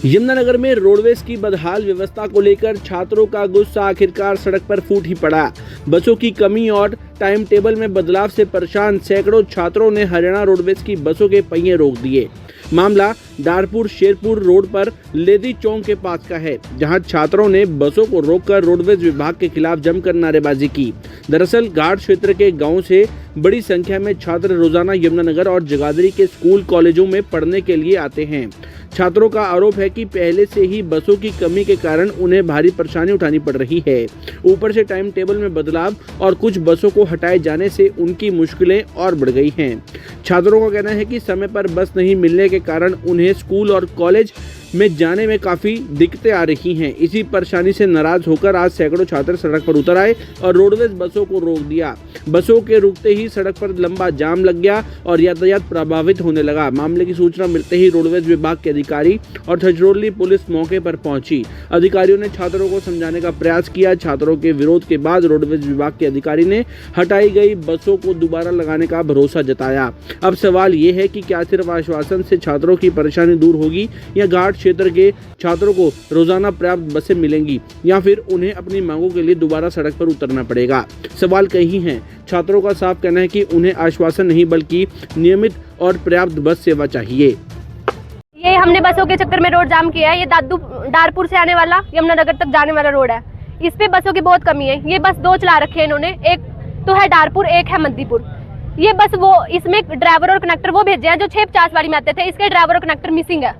यमुनानगर में रोडवेज की बदहाल व्यवस्था को लेकर छात्रों का गुस्सा आखिरकार सड़क पर फूट ही पड़ा। बसों की कमी और टाइम टेबल में बदलाव से परेशान सैकड़ों छात्रों ने हरियाणा रोडवेज की बसों के पहिए रोक दिए। मामला डारपुर शेरपुर रोड पर लेदी चौक के पास का है, जहां छात्रों ने बसों को रोककर रोडवेज विभाग के खिलाफ जमकर नारेबाजी की। दरअसल घाट क्षेत्र के गांव से बड़ी संख्या में छात्र रोजाना यमुनानगर और जगाधरी के स्कूल कॉलेजों में पढ़ने के लिए आते हैं। छात्रों का आरोप है कि पहले से ही बसों की कमी के कारण उन्हें भारी परेशानी उठानी पड़ रही है। ऊपर से टाइम टेबल में बदलाव और कुछ बसों को हटाए जाने से उनकी मुश्किलें और बढ़ गई हैं। छात्रों का कहना है कि समय पर बस नहीं मिलने के कारण उन्हें स्कूल और कॉलेज में जाने में काफ़ी दिक्कतें आ रही हैं। इसी परेशानी से नाराज होकर आज सैकड़ों छात्र सड़क पर उतर आए और रोडवेज बसों को रोक दिया। बसों के रुकते ही सड़क पर लंबा जाम लग गया और यातायात प्रभावित होने लगा। मामले की सूचना मिलते ही रोडवेज विभाग के अधिकारी और छछरौली पुलिस मौके पर पहुंची। अधिकारियों ने छात्रों को समझाने का प्रयास किया। छात्रों के विरोध के बाद रोडवेज विभाग के अधिकारी ने हटाई गई बसों को दोबारा लगाने का भरोसा जताया। अब सवाल ये है कि क्या सिर्फ आश्वासन से छात्रों की परेशानी दूर होगी या घाट क्षेत्र के छात्रों को रोजाना पर्याप्त बसें मिलेंगी या फिर उन्हें अपनी मांगों के लिए दोबारा सड़क पर उतरना पड़ेगा। सवाल कई हैं। छात्रों का साफ कहना है कि उन्हें आश्वासन नहीं बल्कि नियमित और पर्याप्त बस सेवा चाहिए। ये हमने बसों के चक्कर में रोड जाम किया है। ये डारपुर से आने वाला यमुनानगर तक जाने वाला रोड है। इस पे बसों की बहुत कमी है। ये बस दो चला रखे हैं इन्होंने, एक तो है डारपुर, एक है मद्दीपुर। ये बस वो इसमें ड्राइवर और कनेक्टर वो भेजे हैं जो 650 वाली में आते थे। इसके ड्राइवर और कनेक्टर मिसिंग है।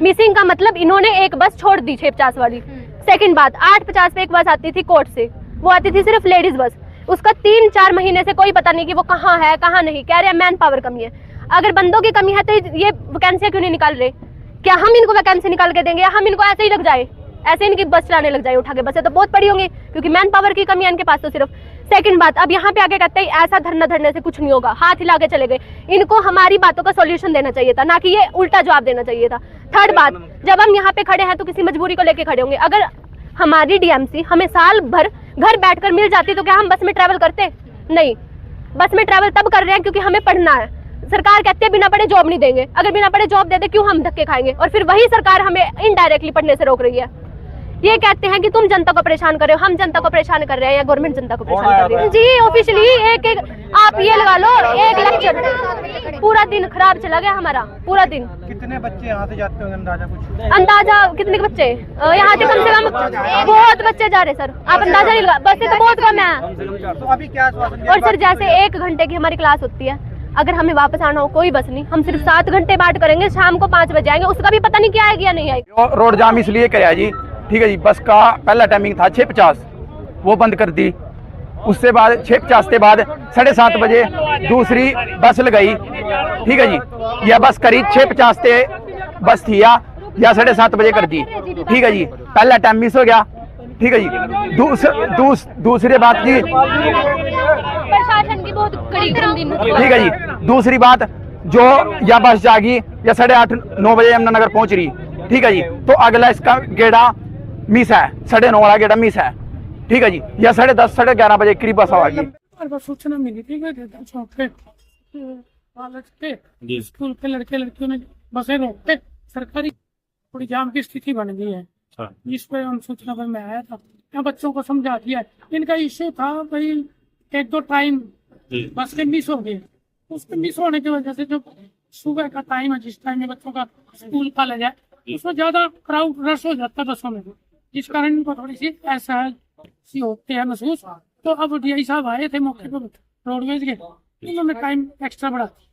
मिसिंग का मतलब इन्होंने एक बस छोड़ दी 650 वाली। सेकंड बात, 850 पे एक बस आती थी कोर्ट से, वो आती थी सिर्फ लेडीज बस। उसका 3-4 महीने से कोई पता नहीं कि वो कहाँ है कहाँ नहीं। कह रहे हैं मैन पावर कमी है। अगर बंदों की कमी है तो ये वैकेंसियां क्यों नहीं निकाल रहे? क्या हम इनको वैकेंसी निकाल के देंगे या हम इनको ऐसे ही लग जाए, ऐसे इनकी बस चलाने लग जाए उठा के? बसें तो बहुत पड़ी होंगी क्योंकि मैन पावर की कमी है इनके पास तो सिर्फ। सेकंड बात, अब यहाँ पे आके कहते हैं ऐसा धरना धरने से कुछ नहीं होगा, हाथ हिला के चले गए। इनको हमारी बातों का सॉल्यूशन देना चाहिए था, ना कि ये उल्टा जवाब देना चाहिए था। थर्ड बात, जब हम यहाँ पे खड़े हैं तो किसी मजबूरी को लेके खड़े होंगे। अगर हमारी डीएमसी हमें साल भर घर बैठकर मिल जाती तो क्या हम बस में ट्रैवल करते? नहीं, बस में ट्रैवल तब कर रहे हैं क्योंकि हमें पढ़ना है। सरकार कहती है बिना पढ़े जॉब नहीं देंगे। अगर बिना पढ़े जॉब दे दे क्यों हम धक्के खाएंगे? और फिर वही सरकार हमें इनडायरेक्टली पढ़ने से रोक रही है। ये कहते हैं कि तुम जनता को परेशान कर रहे हो, हम जनता को परेशान कर रहे हैं या गवर्नमेंट जनता को परेशान कर रही है? जी ऑफिशियली एक आप ये लगा लो, एक लेक्चर पूरा दिन खराब चला गया हमारा, पूरा दिन। कितने बच्चे यहाँ से जाते होंगे अंदाजा कुछ? अंदाजा कितने बच्चे यहाँ से? कम से कम बहुत बच्चे जा रहे सर, आप अंदाजा नहीं लगा। बसें तो बहुत कम है। तो अभी क्या आश्वासन? और सर जैसे 1 घंटे की हमारी क्लास होती है, अगर हमें वापस आना हो कोई बस नहीं, हम सिर्फ 7 घंटे बात करेंगे, शाम को 5 बजे आएंगे, उसका भी पता नहीं क्या आएगी या नहीं आएगी। रोड जाम इसलिए कराया जी, ठीक है जी। बस का पहला टाइमिंग था 650, वो बंद कर दी। उससे बाद 650 के बाद 7:30 बजे दूसरी बस लगाई, ठीक है जी। यह बस करीब 650 से बस थी या 7:30 बजे कर दी, ठीक है जी। पहला टाइम मिस हो गया, ठीक है जी। दूसरी बात जी, प्रशासन की बहुत कड़ी ठीक है जी। दूसरी बात, जो यह बस जागी या 8:30-9 बजे यमुनानगर पहुंच रही, ठीक है जी। तो अगला इसका गेड़ा मिस है, 9:30 वाला गेड़ा मिस है, ठीक है जी। या 10:30-11:30 बजे करीब बस आएगी। सूचना मिली थी कि स्कूल के लड़के लड़कियों ने बसें रोकते, सरकारी थोड़ी जाम की स्थिति बन गई है। जिस पर हम सूचना पर मैं आया था, यहाँ बच्चों को समझा दिया। इनका इश्यू था भाई 1-2 टाइम बस के मिस हो गए। उसके मिस होने की वजह से जो सुबह का टाइम है, जिस टाइम में बच्चों का स्कूल कॉलेज है, उसमें ज्यादा क्राउड रश हो जाता है बसों में, जिस कारण इनको थोड़ी सी ऐसा सी होते हैं महसूस। तो अब डीआई साहब आए थे मौके पर रोडवेज के, उन्होंने टाइम एक्स्ट्रा बढ़ा दिया।